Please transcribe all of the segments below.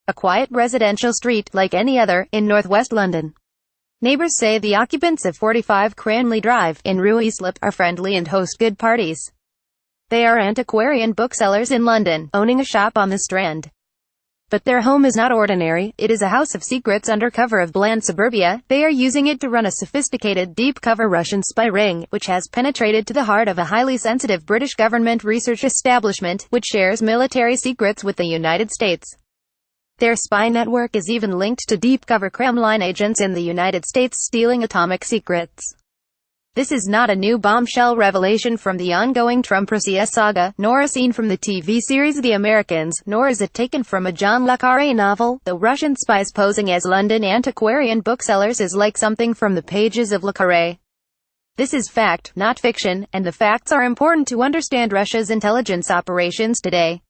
a quiet residential street like any other in northwest London. Neighbors say the occupants of 45 Cranley Drive in Ruislip are friendly and host good parties. They are antiquarian booksellers in London, owning a shop on the Strand. But their home is not ordinary, it is a house of secrets under cover of bland suburbia. They are using it to run a sophisticated, deep-cover Russian spy ring, which has penetrated to the heart of a highly sensitive British government research establishment, which shares military secrets with the United States. Their spy network is even linked to deep-cover Kremlin agents in the United States stealing atomic secrets. This is not a new bombshell revelation from the ongoing Trump-Russia saga, nor a scene from the TV series The Americans, nor is it taken from a John le Carré novel. The Russian spies posing as London antiquarian booksellers is like something from the pages of le Carré. This is fact, not fiction, and the facts are important to understand Russia's intelligence operations today.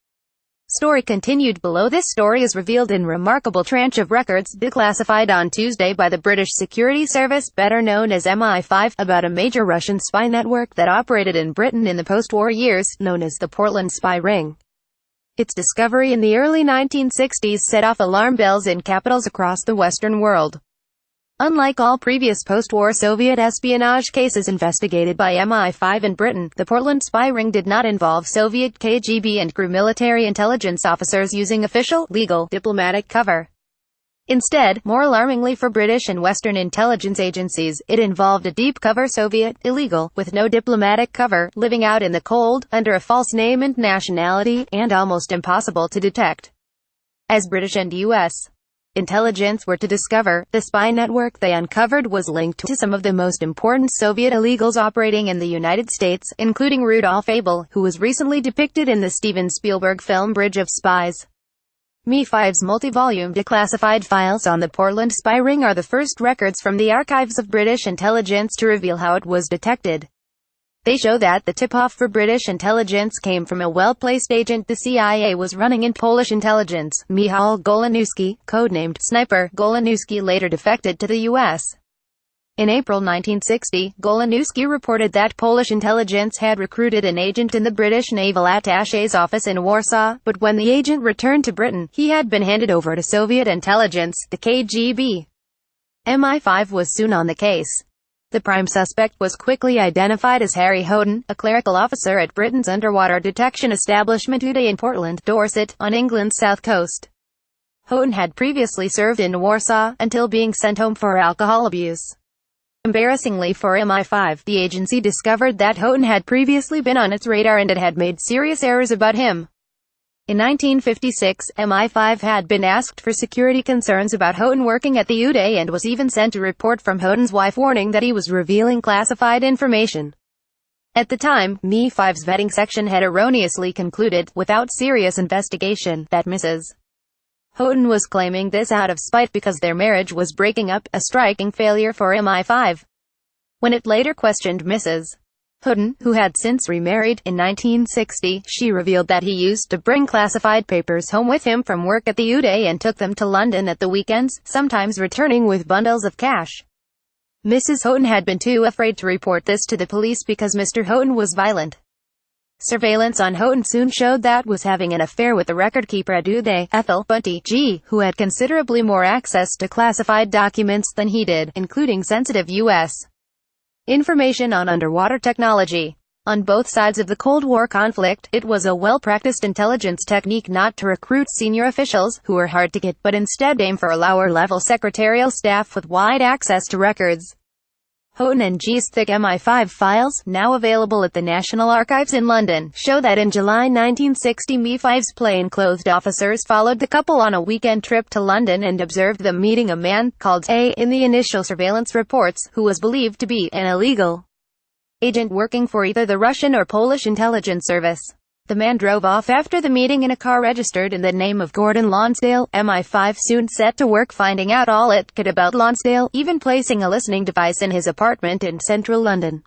Story continued below. This story is revealed in remarkable tranche of records declassified on Tuesday by the British Security Service, better known as MI5, about a major Russian spy network that operated in Britain in the post-war years, known as the Portland Spy Ring. Its discovery in the early 1960s set off alarm bells in capitals across the Western world. Unlike all previous post-war Soviet espionage cases investigated by MI5 in Britain, the Portland spy ring did not involve Soviet KGB and GRU military intelligence officers using official, legal, diplomatic cover. Instead, more alarmingly for British and Western intelligence agencies, it involved a deep-cover Soviet, illegal, with no diplomatic cover, living out in the cold, under a false name and nationality, and almost impossible to detect. As British and U.S. intelligence were to discover, the spy network they uncovered was linked to some of the most important Soviet illegals operating in the United States, including Rudolf Abel, who was recently depicted in the Steven Spielberg film Bridge of Spies. MI5's multi-volume declassified files on the Portland spy ring are the first records from the archives of British intelligence to reveal how it was detected. They show that the tip-off for British intelligence came from a well-placed agent the CIA was running in Polish intelligence, Michał Golanowski, codenamed Sniper. Golanowski later defected to the U.S. In April 1960, Golanowski reported that Polish intelligence had recruited an agent in the British naval attaché's office in Warsaw, but when the agent returned to Britain, he had been handed over to Soviet intelligence, the KGB. MI5 was soon on the case. The prime suspect was quickly identified as Harry Houghton, a clerical officer at Britain's underwater detection establishment Uday in Portland, Dorset, on England's south coast. Houghton had previously served in Warsaw, until being sent home for alcohol abuse. Embarrassingly for MI5, the agency discovered that Houghton had previously been on its radar and it had made serious errors about him. In 1956, MI5 had been asked for security concerns about Houghton working at the Uday and was even sent a report from Houghton's wife warning that he was revealing classified information. At the time, MI5's vetting section had erroneously concluded, without serious investigation, that Mrs. Houghton was claiming this out of spite because their marriage was breaking up, a striking failure for MI5. When it later questioned Mrs. Houghton, who had since remarried, in 1960, she revealed that he used to bring classified papers home with him from work at the Uday and took them to London at the weekends, sometimes returning with bundles of cash. Mrs. Houghton had been too afraid to report this to the police because Mr. Houghton was violent. Surveillance on Houghton soon showed that was having an affair with the record keeper at Uday, Ethel Bunty G., who had considerably more access to classified documents than he did, including sensitive U.S. information on underwater technology. On both sides of the Cold War conflict, it was a well-practiced intelligence technique not to recruit senior officials, who were hard to get, but instead aim for a lower-level secretarial staff with wide access to records. Houghton and G's thick MI5 files, now available at the National Archives in London, show that in July 1960 MI5's plain-clothed officers followed the couple on a weekend trip to London and observed them meeting a man, called A in the initial surveillance reports, who was believed to be an illegal agent working for either the Russian or Polish intelligence service. The man drove off after the meeting in a car registered in the name of Gordon Lonsdale. MI5 soon set to work finding out all it could about Lonsdale, even placing a listening device in his apartment in central London.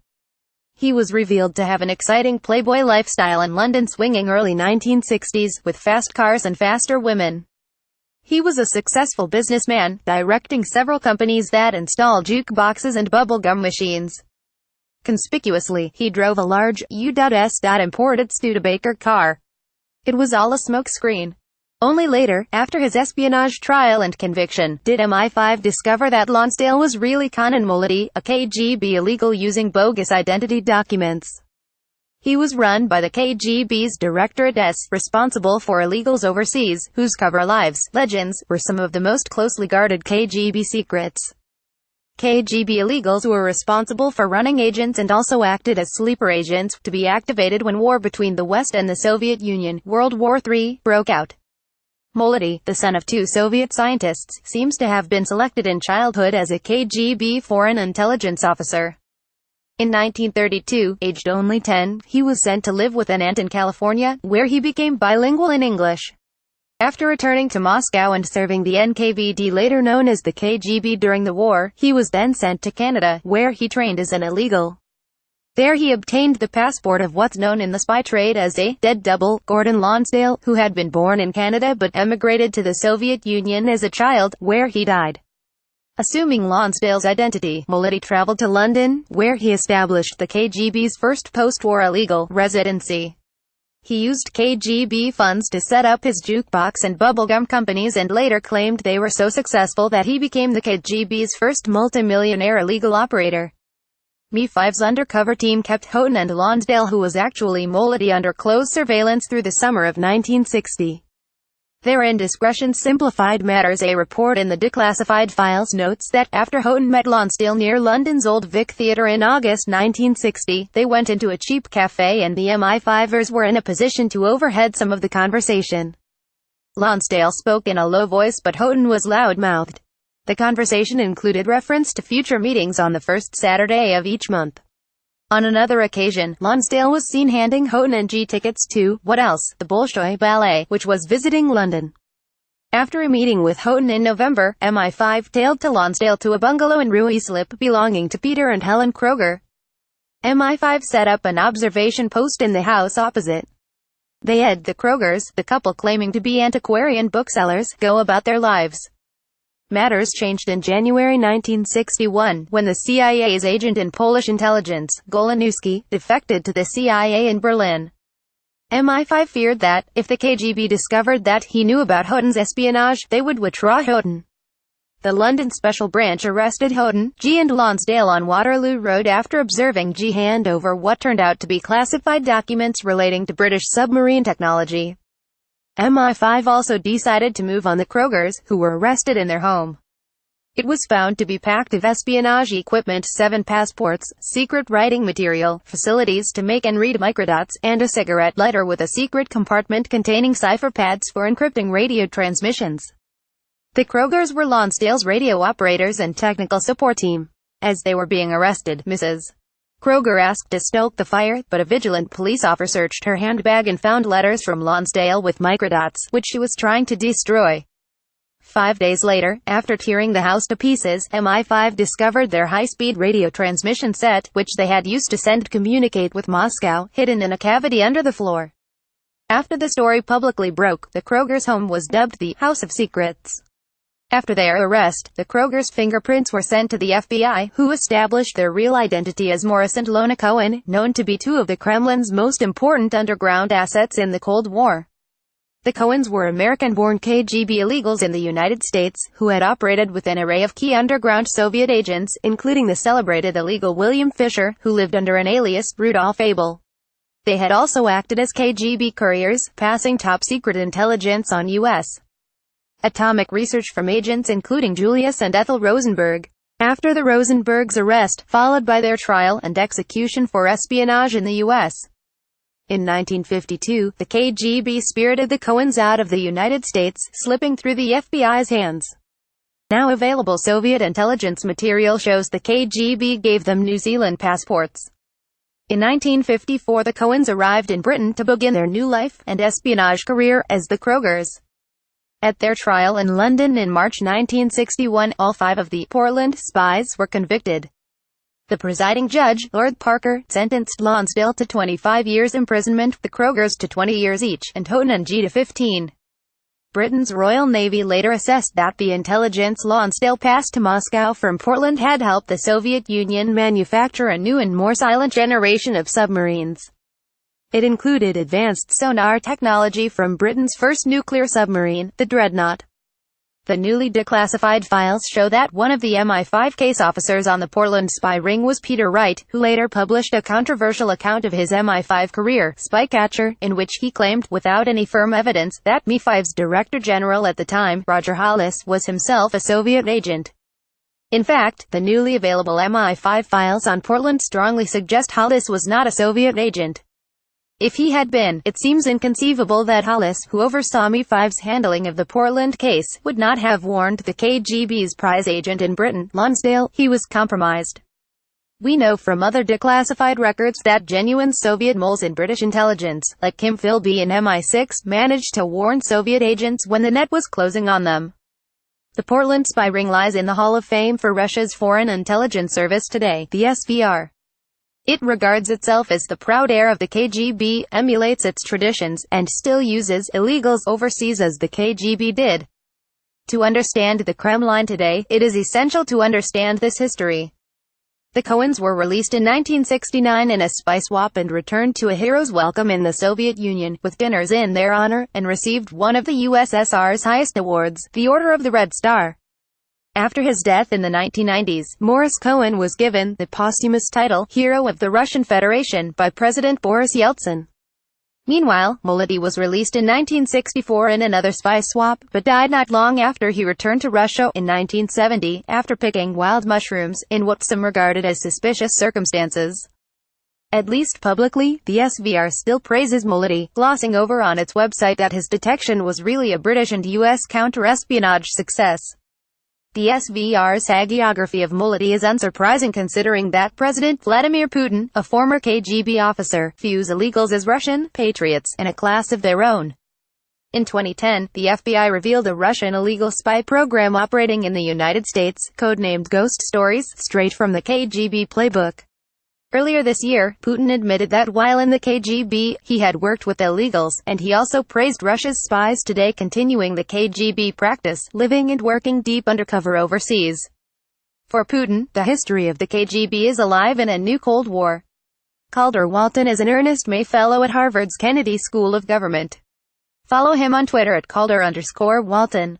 He was revealed to have an exciting playboy lifestyle in London's swinging early 1960s, with fast cars and faster women. He was a successful businessman, directing several companies that install jukeboxes and bubblegum machines. Conspicuously, he drove a large, U.S. imported Studebaker car. It was all a smokescreen. Only later, after his espionage trial and conviction, did MI5 discover that Lonsdale was really Conan Mulledy, a KGB illegal using bogus identity documents. He was run by the KGB's Directorate S, responsible for illegals overseas, whose cover lives, legends, were some of the most closely guarded KGB secrets. KGB illegals were responsible for running agents and also acted as sleeper agents, to be activated when war between the West and the Soviet Union, World War III, broke out. Mulledy, the son of two Soviet scientists, seems to have been selected in childhood as a KGB foreign intelligence officer. In 1932, aged only 10, he was sent to live with an aunt in California, where he became bilingual in English. After returning to Moscow and serving the NKVD, later known as the KGB, during the war, he was then sent to Canada, where he trained as an illegal. There he obtained the passport of what's known in the spy trade as a dead double, Gordon Lonsdale, who had been born in Canada but emigrated to the Soviet Union as a child, where he died. Assuming Lonsdale's identity, Mulledy traveled to London, where he established the KGB's first post-war illegal residency. He used KGB funds to set up his jukebox and bubblegum companies and later claimed they were so successful that he became the KGB's first multimillionaire illegal operator. MI5's undercover team kept Houghton and Lonsdale, who was actually Mulledy, under close surveillance through the summer of 1960. Their indiscretions simplified matters. A report in the declassified files notes that, after Houghton met Lonsdale near London's Old Vic Theatre in August 1960, they went into a cheap cafe and the MI5ers were in a position to overhead some of the conversation. Lonsdale spoke in a low voice but Houghton was loud-mouthed. The conversation included reference to future meetings on the first Saturday of each month. On another occasion, Lonsdale was seen handing Houghton and G tickets to, what else, the Bolshoi Ballet, which was visiting London. After a meeting with Houghton in November, MI5 tailed to Lonsdale to a bungalow in Ruislip belonging to Peter and Helen Kroger. MI5 set up an observation post in the house opposite. They had the Krogers, the couple claiming to be antiquarian booksellers, go about their lives. Matters changed in January 1961, when the CIA's agent in Polish intelligence, Golanowski, defected to the CIA in Berlin. MI5 feared that, if the KGB discovered that he knew about Houghton's espionage, they would withdraw Houghton. The London Special Branch arrested Houghton, G and Lonsdale on Waterloo Road after observing G hand over what turned out to be classified documents relating to British submarine technology. MI5 also decided to move on the Krogers, who were arrested in their home. It was found to be packed of espionage equipment, 7 passports, secret writing material, facilities to make and read microdots, and a cigarette lighter with a secret compartment containing cipher pads for encrypting radio transmissions. The Krogers were Lonsdale's radio operators and technical support team. As they were being arrested, Mrs. Kroger asked to stoke the fire, but a vigilant police officer searched her handbag and found letters from Lonsdale with microdots, which she was trying to destroy. 5 days later, after tearing the house to pieces, MI5 discovered their high-speed radio transmission set, which they had used to communicate with Moscow, hidden in a cavity under the floor. After the story publicly broke, the Krogers' home was dubbed the House of Secrets. After their arrest, the Krogers' fingerprints were sent to the FBI, who established their real identity as Morris and Lona Cohen, known to be 2 of the Kremlin's most important underground assets in the Cold War. The Cohens were American-born KGB illegals in the United States, who had operated with an array of key underground Soviet agents, including the celebrated illegal William Fisher, who lived under an alias, Rudolf Abel. They had also acted as KGB couriers, passing top-secret intelligence on U.S. atomic research from agents including Julius and Ethel Rosenberg. After the Rosenbergs' arrest, followed by their trial and execution for espionage in the U.S. in 1952, the KGB spirited the Cohens out of the United States, slipping through the FBI's hands. Now available Soviet intelligence material shows the KGB gave them New Zealand passports. In 1954, the Cohens arrived in Britain to begin their new life and espionage career as the Krogers. At their trial in London in March 1961, all 5 of the Portland spies were convicted. The presiding judge, Lord Parker, sentenced Lonsdale to 25 years imprisonment, the Krogers to 20 years each, and Houghton and G to 15. Britain's Royal Navy later assessed that the intelligence Lonsdale passed to Moscow from Portland had helped the Soviet Union manufacture a new and more silent generation of submarines. It included advanced sonar technology from Britain's first nuclear submarine, the Dreadnought. The newly declassified files show that one of the MI5 case officers on the Portland spy ring was Peter Wright, who later published a controversial account of his MI5 career, Spycatcher, in which he claimed, without any firm evidence, that MI5's Director General at the time, Roger Hollis, was himself a Soviet agent. In fact, the newly available MI5 files on Portland strongly suggest Hollis was not a Soviet agent. If he had been, it seems inconceivable that Hollis, who oversaw MI5's handling of the Portland case, would not have warned the KGB's prize agent in Britain, Lonsdale, he was compromised. We know from other declassified records that genuine Soviet moles in British intelligence, like Kim Philby in MI6, managed to warn Soviet agents when the net was closing on them. The Portland spy ring lies in the Hall of Fame for Russia's Foreign Intelligence Service today, the SVR. It regards itself as the proud heir of the KGB, emulates its traditions, and still uses illegals overseas as the KGB did. To understand the Kremlin today, it is essential to understand this history. The Cohens were released in 1969 in a spy swap and returned to a hero's welcome in the Soviet Union, with dinners in their honor, and received one of the USSR's highest awards, the Order of the Red Star. After his death in the 1990s, Morris Cohen was given the posthumous title, Hero of the Russian Federation, by President Boris Yeltsin. Meanwhile, Mulity was released in 1964 in another spy swap, but died not long after he returned to Russia, in 1970, after picking wild mushrooms, in what some regarded as suspicious circumstances. At least publicly, the SVR still praises Mulity, glossing over on its website that his detection was really a British and US counter-espionage success. The SVR's hagiography of Mulity is unsurprising considering that President Vladimir Putin, a former KGB officer, views illegals as Russian patriots, and a class of their own. In 2010, the FBI revealed a Russian illegal spy program operating in the United States, codenamed Ghost Stories, straight from the KGB playbook. Earlier this year, Putin admitted that while in the KGB, he had worked with illegals, and he also praised Russia's spies today continuing the KGB practice, living and working deep undercover overseas. For Putin, the history of the KGB is alive in a new Cold War. Calder Walton is an Ernest May Fellow at Harvard's Kennedy School of Government. Follow him on Twitter at Calder_Walton.